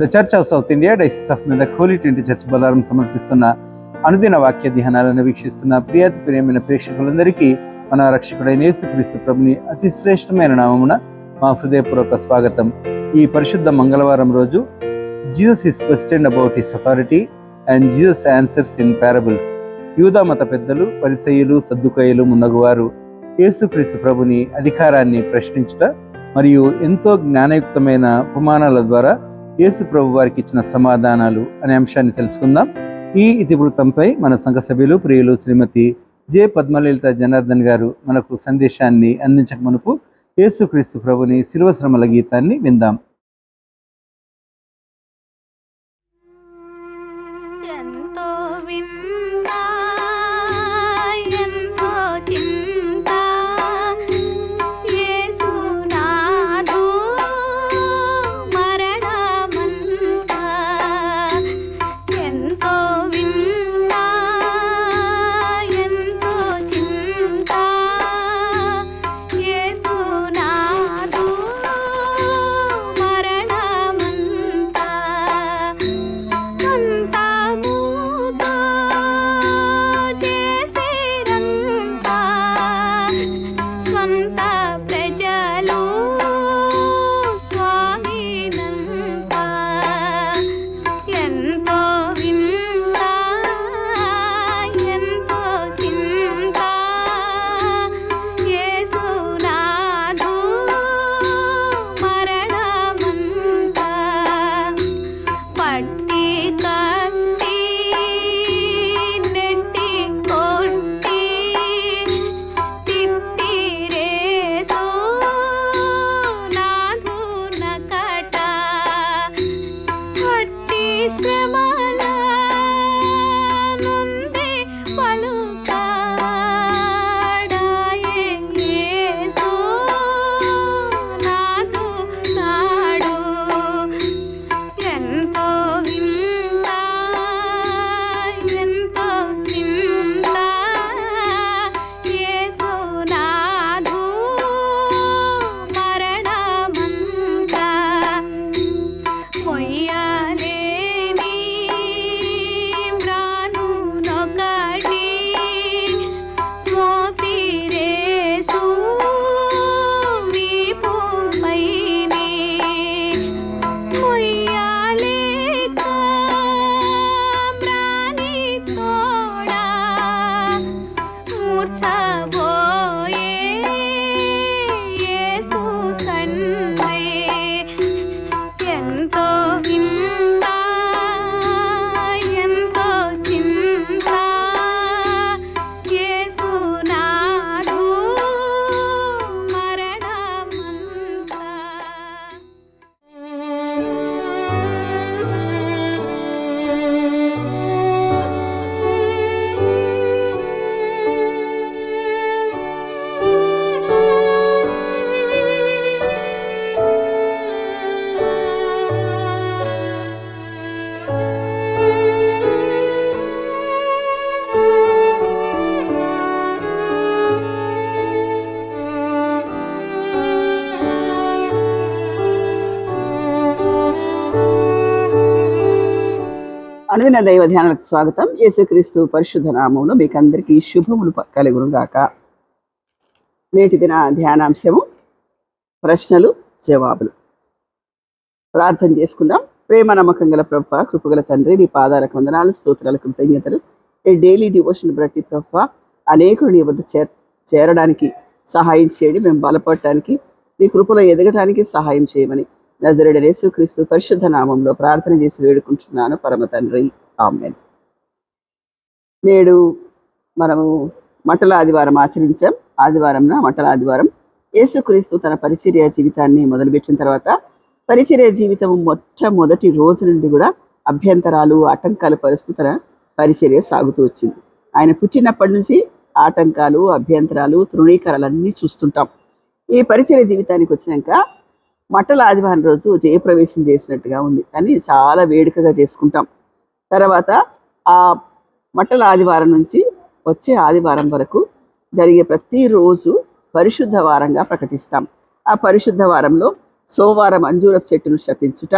The church of south India diocese of Medak holy trinity church Bollaram సమర్పిస్తున్న అనుదిన వాక్య ధ్యానాలను వీక్షిస్తున్న ప్రియమైన ప్రేక్షకులందరికీ మన రక్షకుడైన యేసుక్రీస్తు ప్రభుని అతి శ్రేష్టమైన నామమున మా హృదయపూర్వక స్వాగతం. ఈ పరిశుద్ధ మంగళవారం రోజు Jesus is questioned about his authority and Jesus answers in parables. యూదా మత పెద్దలు, పరిసయ్యులు, సద్దుకయ్యులు మున్నగువారు యేసుక్రీస్తు ప్రభుని అధికారాన్ని ప్రశ్నించుట మరియు ఎంతో జ్ఞానయుక్తమైన ఉపమానాల ద్వారా యేసు ప్రభు వారికి ఇచ్చిన సమాధానాలు అనే అంశాన్ని తెలుసుకుందాం. ఈ ఇతివృత్తంపై మన సంఘ సభ్యులు, ప్రియులు శ్రీమతి జె పద్మలలిత జనార్దన్ గారు మనకు సందేశాన్ని అందించక మునుపు యేసుక్రీస్తు ప్రభుని శిలువ శ్రమల గీతాన్ని విందాం. అనుదిన దైవ ధ్యానాలకు స్వాగతం. యేసుక్రీస్తు పరిశుద్ధ నామములో మీకు అందరికీ శుభములు కలుగును గాక. నేటి దిన ధ్యానాంశము ప్రశ్నలు జవాబులు. ప్రార్థన చేసుకుందాం. ప్రేమ నమ్మకం గల ప్రభువా, కృపగల తండ్రి, నీ పాదాలకు వందనాలు, స్తోత్రాలు, కృతజ్ఞతలు. ఈ డైలీ డివోషన్ బట్టి ప్రభువా, అనేకులు నీ వద్ద చేరడానికి సహాయం చేయండి. మేము బలపడటానికి, నీ కృపలో ఎదగటానికి సహాయం చేయమని నజరేయుడైన యేసుక్రీస్తు పరిశుద్ధ నామంలో ప్రార్థన చేసి వేడుకుంటున్నాను పరమ తండ్రి, ఆమేన్. నేడు మనము మట్టల ఆదివారం ఆచరించాం. ఆదివారంన మట్టల ఆదివారం. యేసుక్రీస్తు తన పరిచర్య జీవితాన్ని మొదలుపెట్టిన తర్వాత పరిచర్య జీవితం మొట్టమొదటి రోజు నుండి కూడా అభ్యంతరాలు, ఆటంకాలు పరుస్తూ తన పరిచర్య సాగుతూ వచ్చింది. ఆయన పుట్టినప్పటి నుంచి ఆటంకాలు, అభ్యంతరాలు, తృణీకరాలన్నీ చూస్తుంటాం. ఈ పరిచర్య జీవితానికి వచ్చినాక మట్టల ఆదివారం రోజు జయప్రవేశం చేసినట్టుగా ఉంది, కానీ చాలా వేడుకగా చేసుకుంటాం. తర్వాత ఆ మట్టల ఆదివారం నుంచి వచ్చే ఆదివారం వరకు జరిగే ప్రతిరోజు పరిశుద్ధ వారంగా ప్రకటిస్తాం. ఆ పరిశుద్ధ వారంలో సోమవారం అంజూరపు చెట్టును శపించుట,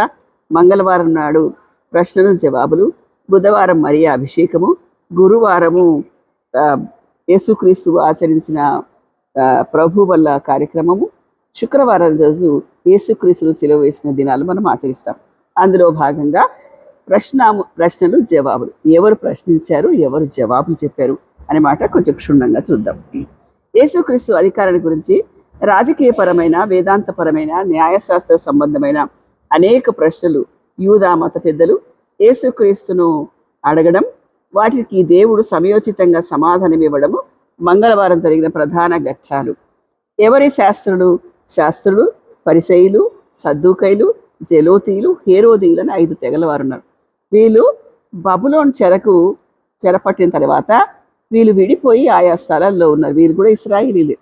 మంగళవారం నాడు ప్రశ్నలు జవాబులు, బుధవారం మరియా అభిషేకము, గురువారము ఆ, యేసుక్రీస్తు ఆచరించిన ప్రభు వల్ల కార్యక్రమము, శుక్రవారం రోజు యేసుక్రీస్తును సిలువ వేసిన దినాలు మనం ఆచరిస్తాం. అందులో భాగంగా ప్రశ్నలు జవాబులు, ఎవరు ప్రశ్నించారు, ఎవరు జవాబులు చెప్పారు అనే మాట కొంచెం క్షుణ్ణంగా చూద్దాం. యేసుక్రీస్తు అధికారాన్ని గురించి రాజకీయపరమైన, వేదాంతపరమైన, న్యాయశాస్త్ర సంబంధమైన అనేక ప్రశ్నలు యూదా మత పెద్దలు యేసుక్రీస్తును అడగడం, వాటికి దేవుడు సమయోచితంగా సమాధానం ఇవ్వడము మంగళవారం జరిగిన ప్రధాన ఘట్టాలు. ఎవరి శాస్త్రులు, పరిసయ్యులు, సద్దూకైలు, జెలోతీయులు, హేరోదీయులు అని 5 తెగల వారు ఉన్నారు. వీళ్ళు బబులోన్ చెరపట్టిన తర్వాత వీళ్ళు విడిపోయి ఆయా స్థలాల్లో ఉన్నారు. వీళ్ళు కూడా ఇశ్రాయేలీలే.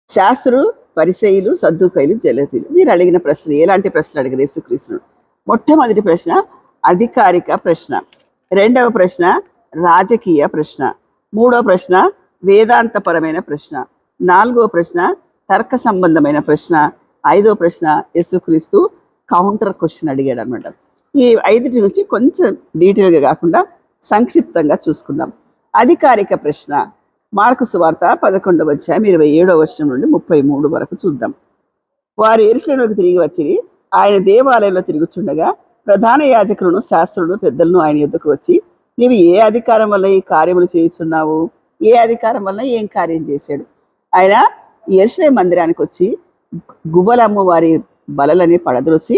శాస్త్రులు, పరిసయ్యులు, సద్దూకైలు, జెలోతీయులు వీరు అడిగిన ప్రశ్నలు ఎలాంటి ప్రశ్నలు అడిగారు యేసుక్రీస్తును? మొట్టమొదటి ప్రశ్న అధికారిక ప్రశ్న, రెండవ ప్రశ్న రాజకీయ ప్రశ్న, మూడవ ప్రశ్న వేదాంతపరమైన ప్రశ్న, నాలుగవ ప్రశ్న తర్క సంబంధమైన ప్రశ్న, ఐదవ ప్రశ్న యేసుక్రీస్తు కౌంటర్ క్వశ్చన్ అడిగాడు అనమాట. ఈ 5 నుంచి కొంచెం డీటెయిల్గా కాకుండా సంక్షిప్తంగా చూసుకుందాం. అధికారిక ప్రశ్న మార్కు సువార్త 11వ అధ్యాయం 27వ వచనం నుండి 33 వరకు చూద్దాం. వారు యెరూషలేముకు తిరిగి వచ్చి ఆయన దేవాలయంలో తిరుగుచుండగా ప్రధాన యాజకులను, శాస్త్రులను, పెద్దలను ఆయన యొద్దకు వచ్చి, నీవు ఏ అధికారం వల్ల ఈ కార్యములు చేయిస్తున్నావు? ఏ అధికారం వల్ల ఏం కార్యం చేశాడు? ఆయన యెరూషలేము మందిరానికి వచ్చి గువ్వలమ్ము వారి బలలని పడద్రోసి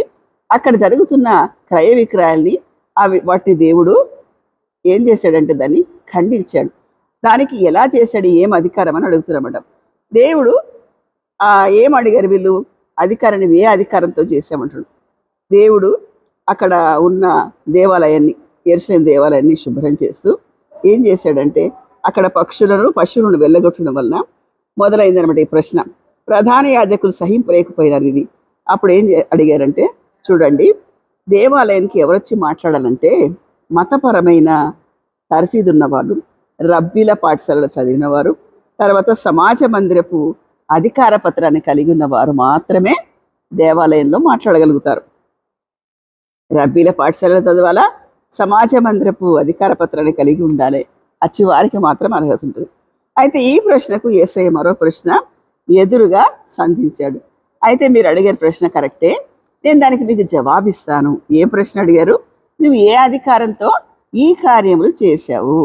అక్కడ జరుగుతున్న క్రయ విక్రయాల్ని వాటిని దేవుడు ఏం చేశాడంటే దాన్ని ఖండించాడు. దానికి ఎలా చేశాడు, ఏం అధికారం అని అడుగుతున్నమాట. దేవుడు ఏం అడిగారు వీళ్ళు? అధికారాన్ని ఏ అధికారంతో చేశామంటాడు. దేవుడు అక్కడ ఉన్న దేవాలయాన్ని, యెరూషలేము దేవాలయాన్ని శుభ్రం చేస్తూ ఏం చేశాడంటే అక్కడ పశువులను వెళ్ళగొట్టడం వలన మొదలైందనమాట ఈ ప్రశ్న. ప్రధాన యాజకులు సహింపలేకపోయినారు ఇది. అప్పుడు ఏం అడిగారంటే, చూడండి, దేవాలయానికి ఎవరొచ్చి మాట్లాడాలంటే మతపరమైన తర్ఫీదు ఉన్నవాళ్ళు, రబ్బీల పాఠశాలలో చదివిన వారు, తర్వాత సమాజ మందిరపు అధికార పత్రాన్ని కలిగి ఉన్నవారు మాత్రమే దేవాలయంలో మాట్లాడగలుగుతారు. రబ్బీల పాఠశాలలో చదవాలా, సమాజ మందిరపు అధికార పత్రాన్ని కలిగి ఉండాలి. అచ్చి వారికి మాత్రం అర్హత ఉంటుంది. అయితే ఈ ప్రశ్నకు యేసయ్య మరో ప్రశ్న ఎదురుగా సంధించాడు. అయితే మీరు అడిగారు ప్రశ్న కరెక్టే, నేను దానికి మీకు జవాబిస్తాను. ఏ ప్రశ్న అడిగారు? నువ్వు ఏ అధికారంతో ఈ కార్యములు చేశావు?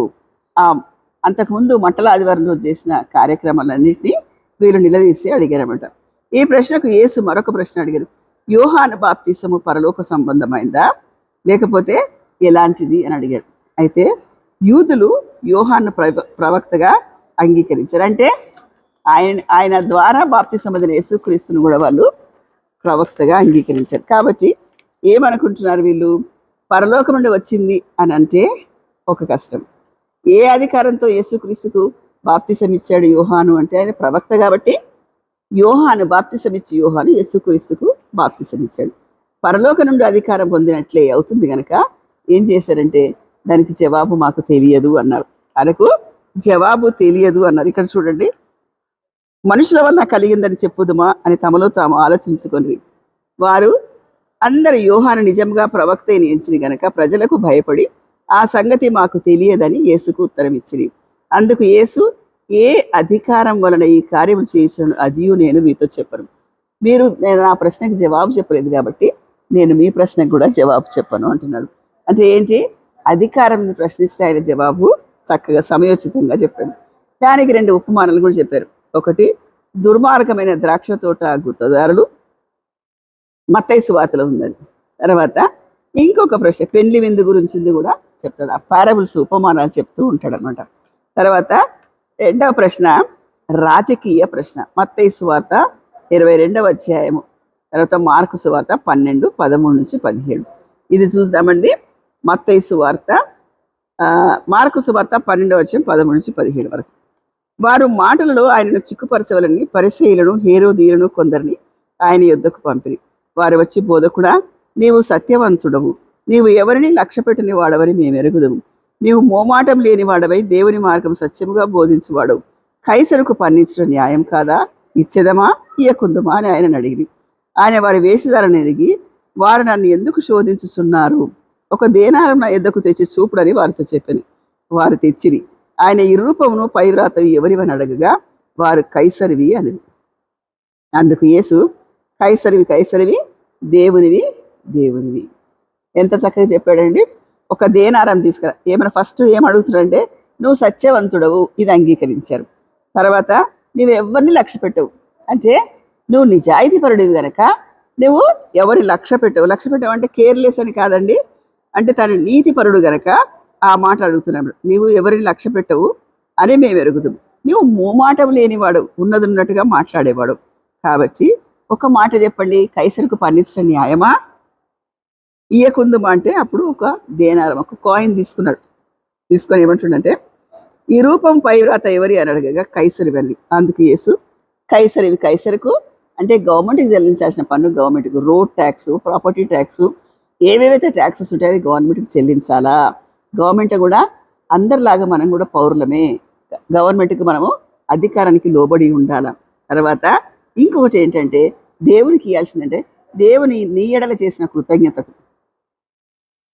అంతకుముందు మంటల ఆదివారం రోజు చేసిన కార్యక్రమాలన్నింటినీ వీళ్ళు నిలదీసి అడిగారన్నమాట. ఈ ప్రశ్నకు యేసు మరొక ప్రశ్న అడిగారు. యోహాను బాప్తిసము పరలోక సంబంధమైందా, లేకపోతే ఎలాంటిది అని అడిగాడు. అయితే యూదులు యోహాను ప్రవక్తగా అంగీకరించారు. అంటే ఆయన ద్వారా బాప్తిసం పొందిన యేసుక్రీస్తును కూడా వాళ్ళు ప్రవక్తగా అంగీకరించారు. కాబట్టి ఏమనుకుంటున్నారు వీళ్ళు? పరలోకం నుండి వచ్చింది అని అంటే ఒక కష్టం. ఏ అధికారంతో యేసుక్రీస్తుకు బాప్తిసం ఇచ్చాడు యోహాను అంటే ఆయన ప్రవక్త కాబట్టి బాప్తిసం ఇచ్చి యోహాను యేసుక్రీస్తుకు బాప్తిసం ఇచ్చాడు. పరలోక నుండి అధికారం పొందినట్లే అవుతుంది కనుక ఏం చేశారంటే దానికి జవాబు మాకు తెలియదు అన్నారు. ఆయనకు జవాబు తెలియదు అన్నారు. ఇక్కడ చూడండి, మనుషుల వల్ల కలిగిందని చెప్పుదుమా అని తమలో తాము ఆలోచించుకొని వారు అందరు యోహాను నిజంగా ప్రవక్త ఎంచిన గనక ప్రజలకు భయపడి ఆ సంగతి మాకు తెలియదని యేసుకు ఉత్తరం ఇచ్చింది. అందుకు యేసు, ఏ అధికారం వలన ఈ కార్యములు చేసిన అది నేను మీతో చెప్పను. నేను నా ప్రశ్నకు జవాబు చెప్పలేదు కాబట్టి నేను మీ ప్రశ్నకు కూడా జవాబు చెప్పను అంటున్నాడు. అంటే ఏంటి? అధికారం ప్రశ్నిస్తే ఆయన జవాబు చక్కగా సమయోచితంగా చెప్పాడు. దానికి 2 ఉపమానాలు కూడా చెప్పారు. ఒకటి, దుర్మార్గమైన ద్రాక్ష తోట గుత్తదారులు, మత్తయి సువార్తలో ఉన్నది. తర్వాత ఇంకొక ప్రశ్న పెండ్లి విందు గురించింది కూడా చెప్తాడు. ఆ పారబుల్స్ ఉపమానాలు చెప్తూ ఉంటాడు అనమాట. తర్వాత 2వ ప్రశ్న రాజకీయ ప్రశ్న. మత్తయి సువార్త 22వ అధ్యాయము, తర్వాత మార్కు సువార్త 12, 13 నుంచి 17. ఇది చూద్దామండి. మత్తయి సువార్త, మార్కు సువార్త 12వ అధ్యాయం 13 నుంచి 17 వరకు. వారు మాటలలో ఆయనను చిక్కుపరచవలని పరిసయ్యులను, హేరోదీయులను కొందరిని ఆయన యొద్దకు పంపిరి. వారు వచ్చి, బోధకుడా, నీవు సత్యవంతుడవు, నీవు ఎవరిని లక్ష్యపెట్టని వాడవని మేము ఎరుగుదము. నీవు మోమాటం లేని వాడవై దేవుని మార్గం సత్యముగా బోధించువాడవు. కైసరుకు పన్నించడం న్యాయం కాదా? ఇచ్చేదమా ఇయ్యకుందమా అని ఆయనను అడిగి ఆయన వారి వేషధారణ ఎరిగి వారు నన్ను ఎందుకు శోధించుచున్నారు? ఒక దేనారం నా ఎద్దకు తెచ్చి చూపుడని వారితో చెప్పాను. వారు తెచ్చిరి. ఆయన ఈ రూపమును పై వ్రాతవి ఎవరివని అడగగా వారు కైసరివి అని. అందుకు యేసు, కైసరివి కైసరివి, దేవునివి దేవునివి. ఎంత చక్కగా చెప్పాడండి. ఒక దేనారం తీసుకురా. ఏమైనా ఫస్ట్ ఏం అడుగుతున్నాడంటే, నువ్వు సత్యవంతుడవు, ఇది అంగీకరించారు. తర్వాత నువ్వు ఎవరిని లక్ష్య పెట్టవు, అంటే నువ్వు నిజాయితీపరుడివి గనక నువ్వు ఎవరి లక్ష్య పెట్టవు అంటే కేర్లెస్ అని కాదండి, అంటే తను నీతిపరుడు గనక ఆ మాట అడుగుతున్నాడు. నీవు ఎవరిని లక్ష్య పెట్టవు అని మేము ఎరుగుతాం. నువ్వు మోమాటం లేనివాడు, ఉన్నది ఉన్నట్టుగా మాట్లాడేవాడు. కాబట్టి ఒక మాట చెప్పండి, కైసరుకు పన్నించడం న్యాయమా? ఇయ్యకుందుమా అంటే అప్పుడు ఒక దేనారం, ఒక కాయిన్ తీసుకున్నాడు. తీసుకొని ఏమంటుండంటే, ఈ రూపం పై వ్రాత ఎవరి అని అడగగా కైసరివి అని. అందుకు యేసు, కైసరివి కైసరుకు, అంటే గవర్నమెంట్కి చెల్లించాల్సిన పన్ను గవర్నమెంట్కి, రోడ్ ట్యాక్స్, ప్రాపర్టీ ట్యాక్స్, ఏవేవైతే ట్యాక్సెస్ ఉంటాయో అది గవర్నమెంట్కి చెల్లించాలా. గవర్నమెంట్ కూడా అందరిలాగా మనం కూడా పౌరులమే, గవర్నమెంట్కి మనము అధికారానికి లోబడి ఉండాలి. తర్వాత ఇంకొకటి ఏంటంటే, దేవునికి ఇవ్వాల్సిందంటే దేవుని నీ ఎడల చేసిన కృతజ్ఞతకు,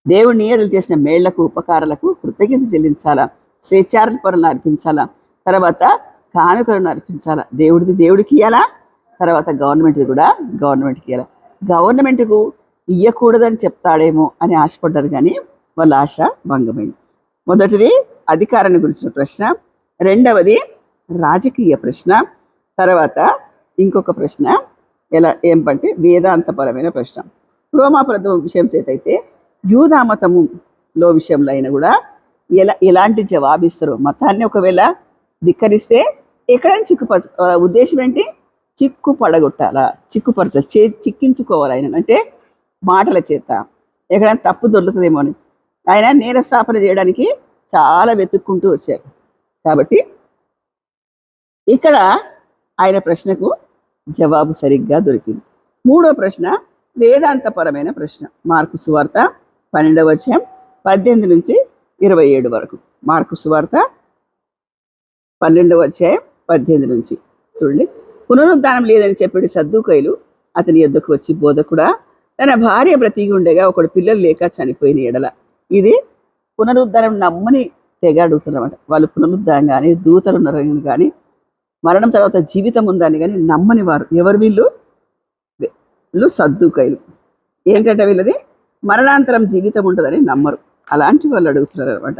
దేవుని నీ ఎడల చేసిన మేళ్లకు ఉపకారాలకు కృతజ్ఞత చెల్లించాలా, స్వేచ్ఛార్పణలు అర్పించాలా, తర్వాత కానుకలను అర్పించాలా. దేవుడికి ఇవ్వాలా, తర్వాత గవర్నమెంట్కి కూడా గవర్నమెంట్కి ఇవ్వాలా. గవర్నమెంట్కు ఇవ్వకూడదని చెప్తాడేమో అని ఆశపడ్డారు, కానీ వాళ్ళ ఆశ భంగమైంది. మొదటిది అధికారాన్ని గురించిన ప్రశ్న, రెండవది రాజకీయ ప్రశ్న, తర్వాత ఇంకొక ప్రశ్న ఏంటంటే వేదాంతపరమైన ప్రశ్న. రోమాపరత్వం విషయం చేతైతే యూదామతములో విషయంలో అయినా కూడా ఎలాంటి జవాబిస్తారు? మతాన్ని ఒకవేళ ధిక్కరిస్తే ఎక్కడైనా ఉద్దేశం ఏంటి? చిక్కు పడగొట్టాలా, చిక్కించుకోవాలి ఆయన, అంటే మాటల చేత ఎక్కడైనా తప్పు దొరుకుతుందేమో అని ఆయన నేరస్థాపన చేయడానికి చాలా వెతుక్కుంటూ వచ్చారు. కాబట్టి ఇక్కడ ఆయన ప్రశ్నకు జవాబు సరిగ్గా దొరికింది. మూడో ప్రశ్న వేదాంతపరమైన ప్రశ్న. మార్కు సువార్త 12వ అధ్యాయం 18 నుంచి 27 వరకు. మార్కు సువార్త 12వ అధ్యాయం 18 నుంచి చూడండి. పునరుద్ధానం లేదని చెప్పి సద్దూకయ్యులు అతని యొద్దకు వచ్చి, బోధకుడా, తన భార్య బ్రతికి ఉండగా ఒకడు పిల్లలు లేక చనిపోయిన ఎడల. ఇది పునరుద్ధానం నమ్మని తెగ అడుగుతున్నమాట. వాళ్ళు పునరుద్ధానం కానీ, దూతలు ఉన్నారని కానీ, మరణం తర్వాత జీవితం ఉందని కానీ నమ్మని వారు. ఎవరు వీళ్ళు? సద్దూకయ్యులు. ఏంటంటే వీళ్ళది మరణాంతరం జీవితం ఉంటుందని నమ్మరు. అలాంటి వాళ్ళు అడుగుతున్నారు అనమాట.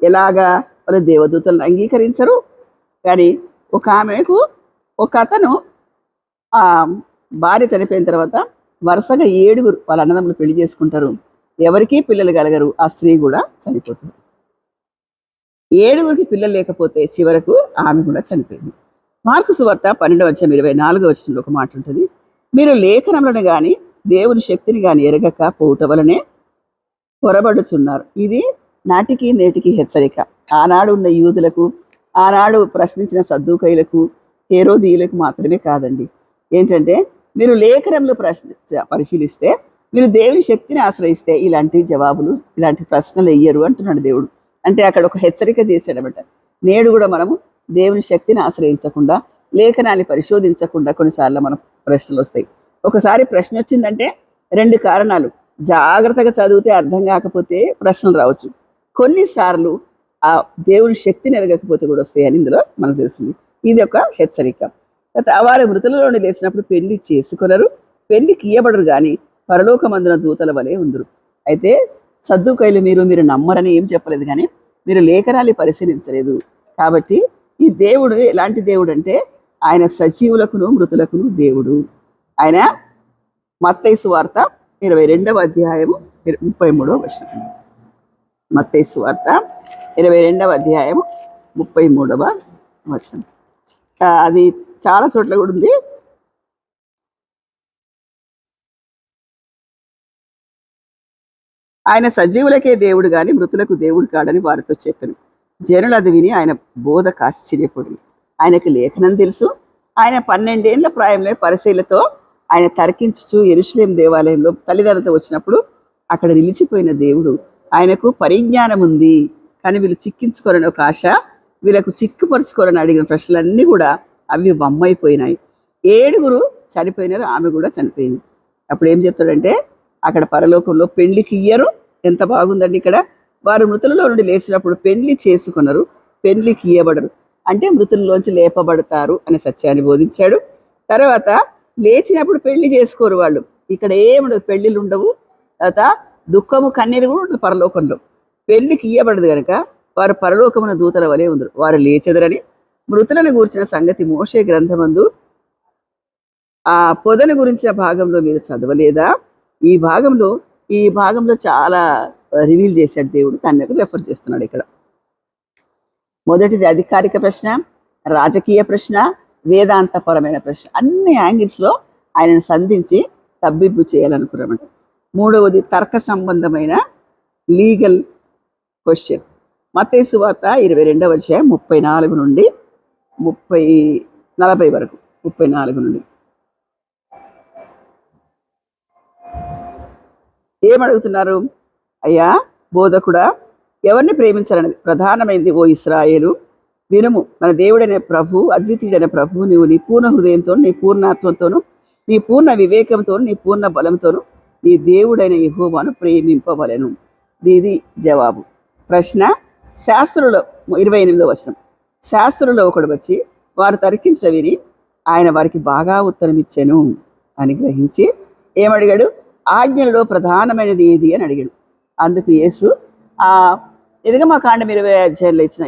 ఎలాగా? వాళ్ళు దేవదూతలను అంగీకరించరు, కానీ ఒక అతను ఆ భార్య చనిపోయిన తర్వాత వరుసగా 7 వాళ్ళ అన్నదమ్ములు పెళ్లి చేసుకుంటారు. ఎవరికి పిల్లలు కలగరు. ఆ స్త్రీ కూడా చనిపోతుంది. 7 పిల్లలు లేకపోతే చివరకు ఆమె కూడా చనిపోయింది. మార్కు సువార్త 12వ అధ్యాయం 24వ వచనంలో ఒక మాట ఉంటుంది, మీరు లేఖనములను కానీ దేవుని శక్తిని కానీ ఎరగక పోవుట వలనే పొరబడుచున్నారు. ఇది నాటికి నేటికి హెచ్చరిక. ఆనాడు ఉన్న యూదులకు, ఆనాడు ప్రశ్నించిన సద్దూకయ్యులకు, హేరోదీయులకు మాత్రమే కాదండి. ఏంటంటే, మీరు లేఖనంలో పరిశీలిస్తే, మీరు దేవుని శక్తిని ఆశ్రయిస్తే ఇలాంటి జవాబులు, ఇలాంటి ప్రశ్నలు వెయ్యరు అంటున్నాడు దేవుడు. అంటే అక్కడ ఒక హెచ్చరిక చేశాడనమాట. నేడు కూడా మనము దేవుని శక్తిని ఆశ్రయించకుండా, లేఖనాన్ని పరిశోధించకుండా కొన్నిసార్లు మన ప్రశ్నలు వస్తాయి. ఒకసారి ప్రశ్న వచ్చిందంటే 2 కారణాలు. జాగ్రత్తగా చదివితే అర్థం కాకపోతే ప్రశ్నలు రావచ్చు. కొన్నిసార్లు ఆ దేవుని శక్తిని ఎరగకపోతే కూడా వస్తాయని ఇందులో మనకు తెలుస్తుంది. ఇది ఒక హెచ్చరిక. వారు మృతులలోని లేచినప్పుడు పెళ్లి చేసుకొనరు, పెళ్లికి ఇయ్యబడరు, కానీ పరలోకమందున దూతల వలె ఉందరు. అయితే సద్దూకయ్యులు మీరు నమ్మరని ఏం చెప్పలేదు, కానీ మీరు లేఖనాన్ని పరిశీలించలేదు. కాబట్టి ఈ దేవుడు ఎలాంటి దేవుడు అంటే, ఆయన సజీవులకును మృతులకును దేవుడు. ఆయన మత్తయి సువార్త 22వ అధ్యాయము 33వ వచనం. మత్తయి సువార్త 22వ అధ్యాయము 33వ వచనం. అది చాలా చోట్ల కూడా ఉంది. ఆయన సజీవులకే దేవుడు కానీ మృతులకు దేవుడు కాడని వారితో చెప్పాను. జనులు అది విని ఆయన బోధకు ఆశ్చర్యపడి, ఆయనకు లేఖనం తెలుసు. ఆయన 12 ఏళ్ల ప్రాయంలో పరిశీలతో ఆయన తర్కించుచు యెరూషలేము దేవాలయంలో తల్లిదండ్రులతో వచ్చినప్పుడు అక్కడ నిలిచిపోయిన దేవుడు. ఆయనకు పరిజ్ఞానం ఉంది, కానీ వీళ్ళు చిక్కించుకోరని ఒక ఆశ, వీళ్ళకు చిక్కుపరుచుకోరని అడిగిన ప్రశ్నలన్నీ కూడా అవి వమ్మైపోయినాయి. 7 చనిపోయినారు, ఆమె కూడా చనిపోయింది. అప్పుడు ఏం చెప్తాడంటే, అక్కడ పరలోకంలో పెళ్లికి ఇయ్యరు. ఎంత బాగుందండి ఇక్కడ. వారు మృతులలో నుండి లేచినప్పుడు పెళ్లి చేసుకున్నారు, పెళ్లికి ఇయ్యబడరు. అంటే మృతుల్లోంచి లేపబడతారు అనే సత్యాన్ని బోధించాడు. తర్వాత లేచినప్పుడు పెళ్లి చేసుకోరు వాళ్ళు. ఇక్కడ ఏముండదు, పెళ్లిళ్ళు ఉండవు. తర్వాత దుఃఖము కన్నీరు కూడా ఉండదు పరలోకంలో. పెళ్లికి ఇయ్యబడదు కనుక వారు పరలోకమున దూతల వలె ఉందరు. వారు లేచెదరని మృతులను గూర్చిన సంగతి మోషే గ్రంథమందు ఆ పొదను గురించిన భాగంలో మీరు చదవలేదా? ఈ భాగంలో చాలా రివీల్ చేశాడు దేవుడు. దాన్ని రెఫర్ చేస్తున్నాడు ఇక్కడ. మొదటిది అధికారిక ప్రశ్న, రాజకీయ ప్రశ్న, వేదాంతపరమైన ప్రశ్న. అన్ని యాంగిల్స్లో ఆయనను సంధించి తబ్బిబ్బు చేయాలనుకున్నామంట. మూడవది తర్క సంబంధమైన లీగల్ క్వశ్చన్. మత్తయి సువార్త 22వ అధ్యాయం 34 నుండి 40 వరకు. 34 నుండి ఏమడుగుతున్నారు? అయ్యా బోధకుడా, ఎవరిని ప్రేమించాలన్నది ప్రధానమైనది. ఓ ఇశ్రాయేలు వినుము, మన దేవుడైన ప్రభు, అద్వితీయుడైన ప్రభు, నీవు నీ పూర్ణ హృదయంతో, నీ పూర్ణాత్మంతోను, నీ పూర్ణ వివేకంతోను, నీ పూర్ణ బలంతోను నీ దేవుడైన యెహోవాను ప్రేమింపవలెను. ఇది జవాబు. ప్రశ్న, శాస్త్రులో 28వ వచనం. శాస్త్రులో ఒకడు వచ్చి వారు తర్కించిన విని ఆయన వారికి బాగా ఉత్తరం ఇచ్చాను అని గ్రహించి ఏమడిగాడు? ఆజ్ఞలలో ప్రధానమైనది ఏది అని అడిగాడు. అందుకు యేసు నిర్గమకాండం 20వ అధ్యాయంలో ఇచ్చిన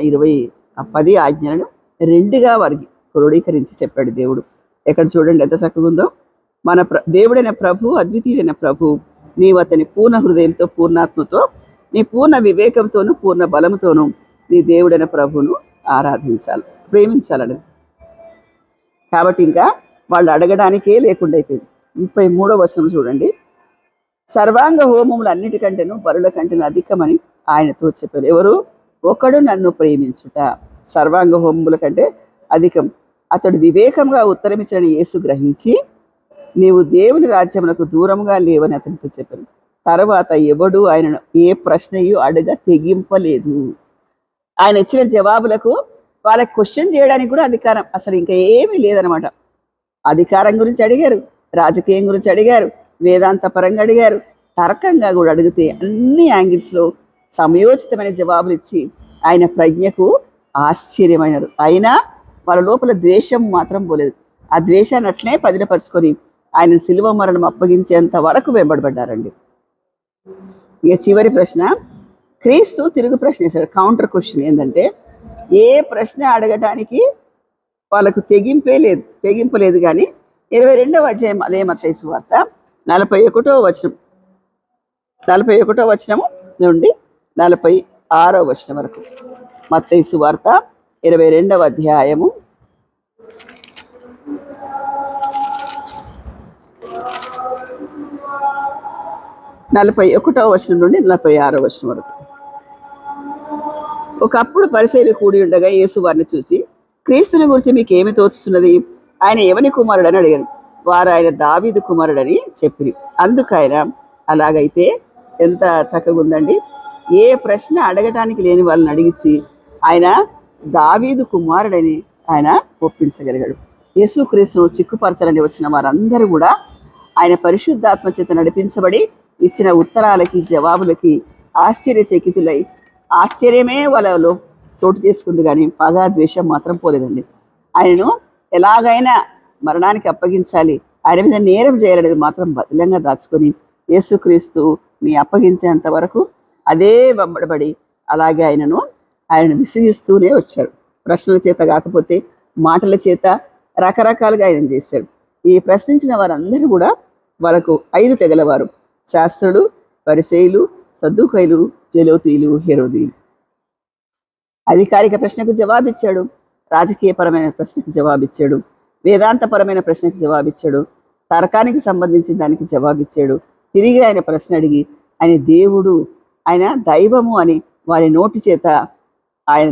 10 ఆజ్ఞలను 2గా వారికి క్రోడీకరించి చెప్పాడు దేవుడు. ఎక్కడ చూడండి ఎంత చక్కగా ఉందో. మన దేవుడైన ప్రభు, అద్వితీయుడైన ప్రభు, నీవు అతని పూర్ణ హృదయంతో, పూర్ణాత్మతో, నీ పూర్ణ వివేకంతోనూ, పూర్ణ బలంతోనూ నీ దేవుడైన ప్రభును ఆరాధించాలి, ప్రేమించాలని. కాబట్టి ఇంకా వాళ్ళు అడగడానికే లేకుండా అయిపోయింది. 33వ వచనం చూడండి. సర్వాంగ హోమములు అన్నిటికంటేను బలుల కంటేను అధికమని ఆయనతో చెప్పారు. ఎవరు? ఒకడు నన్ను ప్రేమించుట సర్వాంగ హోమముల కంటే అధికం. అతడు వివేకంగా ఉత్తరమిచ్చని యేసు గ్రహించి నీవు దేవుని రాజ్యమునకు దూరముగా లేవని అతనితో చెప్పాను. తర్వాత ఎవడు ఆయనను ఏ ప్రశ్నయు అడగ తెగింపలేదు. ఆయన ఇచ్చిన జవాబులకు వాళ్ళకి క్వశ్చన్ చేయడానికి కూడా అధికారం అసలు ఇంకా ఏమీ లేదనమాట. అధికారం గురించి అడిగారు, రాజకీయం గురించి అడిగారు, వేదాంత పరంగా అడిగారు, తర్కంగా కూడా అడిగితే అన్ని యాంగిల్స్లో సమయోచితమైన జవాబులు ఇచ్చి ఆయన ప్రజ్ఞకు ఆశ్చర్యమైనారు. అయినా వాళ్ళ లోపల ద్వేషం మాత్రం పోలేదు. ఆ ద్వేషాన్ని అట్లే పదిలపరుచుకొని ఆయన శిలువ మరణం అప్పగించేంత వరకు వెంబడబడ్డారండి. ఇక చివరి ప్రశ్న, క్రీస్తు తిరుగు ప్రశ్న వేశాడు. కౌంటర్ క్వశ్చన్ ఏంటంటే, ఏ ప్రశ్న అడగటానికి వాళ్ళకు తెగింపు లేదు. కానీ 22వ అధ్యాయం అదే మత్తయి సువార్త 41వ వచనం, 41వ వచనము నుండి 46వ వచనం వరకు. మత్తయి సువార్త 22వ అధ్యాయము 41వ వచనం నుండి 46వ వచనం వరకు. ఒకప్పుడు పరిసయ్యులు కూడి ఉండగా యేసు వారిని చూసి, క్రీస్తుని గురించి మీకు ఏమి తోచుతున్నది? ఆయన ఎవని కుమారుడని అడిగారు. వారు ఆయన దావీదు కుమారుడని చెప్పిరి. అందుకు ఆయన, అలాగైతే ఎంత చక్కగా ఉందండి. ఏ ప్రశ్న అడగటానికి లేని వాళ్ళని అడిగించి ఆయన దావీదు కుమారుడని ఆయన ఒప్పించగలిగాడు. యేసుక్రీస్తును చిక్కుపరచాలని వచ్చిన వారందరూ కూడా ఆయన పరిశుద్ధాత్మ చేత నడిపించబడి ఇచ్చిన ఉత్తరాలకి, జవాబులకి ఆశ్చర్యచకితులై, ఆశ్చర్యమే వాళ్ళలో చోటు చేసుకుంది, కానీ పగ ద్వేషం మాత్రం పోలేదండి. ఆయనను ఎలాగైనా మరణానికి అప్పగించాలి, ఆయన మీద నేరం చేయాలనేది మాత్రం బదిలంగా దాచుకొని యేసుక్రీస్తుని అప్పగించేంత వరకు అదే వెంబడబడి అలాగే ఆయనను విసిగిస్తూనే వచ్చారు. ప్రశ్నల చేత కాకపోతే మాటల చేత రకరకాలుగా ఆయన చేశాడు. ఈ ప్రశ్నించిన వారందరూ కూడా వాళ్ళకు 5 తెగలవారు: శాస్త్రులు, పరిసయ్యులు, సద్దూకయ్యులు, జెలోతీయులు, హెరోదీయులు. అధికారిక ప్రశ్నకు జవాబిచ్చాడు, రాజకీయపరమైన ప్రశ్నకు జవాబిచ్చాడు, వేదాంతపరమైన ప్రశ్నకు జవాబిచ్చాడు, తర్కానికి సంబంధించిన దానికి జవాబిచ్చాడు. తిరిగి ఆయన ప్రశ్న అడిగి ఆయన దేవుడు, ఆయన దైవము అని ఆయన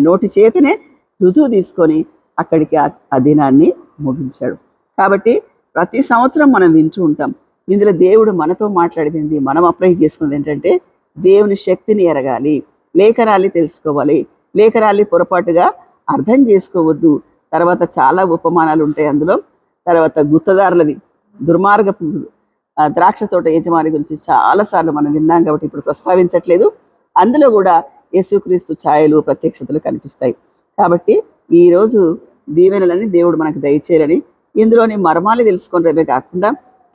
నోటి చేతనే రుజువు తీసుకొని అక్కడికి ఆ దినాన్ని ముగించాడు. కాబట్టి ప్రతి సంవత్సరం మనం వింటూ ఉంటాం. ఇందులో దేవుడు మనతో మాట్లాడేది, మనం అప్లై చేసుకున్నది ఏంటంటే దేవుని శక్తిని ఎరగాలి, లేఖనాల్ని తెలుసుకోవాలి, లేఖనాల్ని పొరపాటుగా అర్థం చేసుకోవద్దు. తర్వాత చాలా ఉపమానాలు ఉంటాయి అందులో. తర్వాత గుత్తదారులది, దుర్మార్గపు ద్రాక్ష తోట యజమాని గురించి చాలాసార్లు మనం విన్నాం కాబట్టి ఇప్పుడు ప్రస్తావించట్లేదు. అందులో కూడా యేసుక్రీస్తు ఛాయలు ప్రత్యక్షతలు కనిపిస్తాయి. కాబట్టి ఈరోజు దీవెనలని దేవుడు మనకు దయచేయాలని, ఇందులోని మర్మాలు తెలుసుకునేవే కాకుండా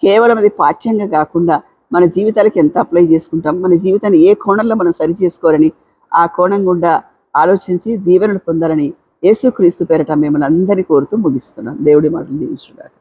కేవలం అది పాఠ్యంగా కాకుండా మన జీవితాలకు ఎంత అప్లై చేసుకుంటాం, మన జీవితాన్ని ఏ కోణంలో మనం సరి చేసుకోవాలని ఆ కోణం గుండా ఆలోచించి దీవెనలు పొందాలని యేసుక్రీస్తు పేరట మిమ్మల్ని అందరినీ కోరుతూ ముగిస్తున్నాం. దేవుడి మాటలు దీవించుగాక.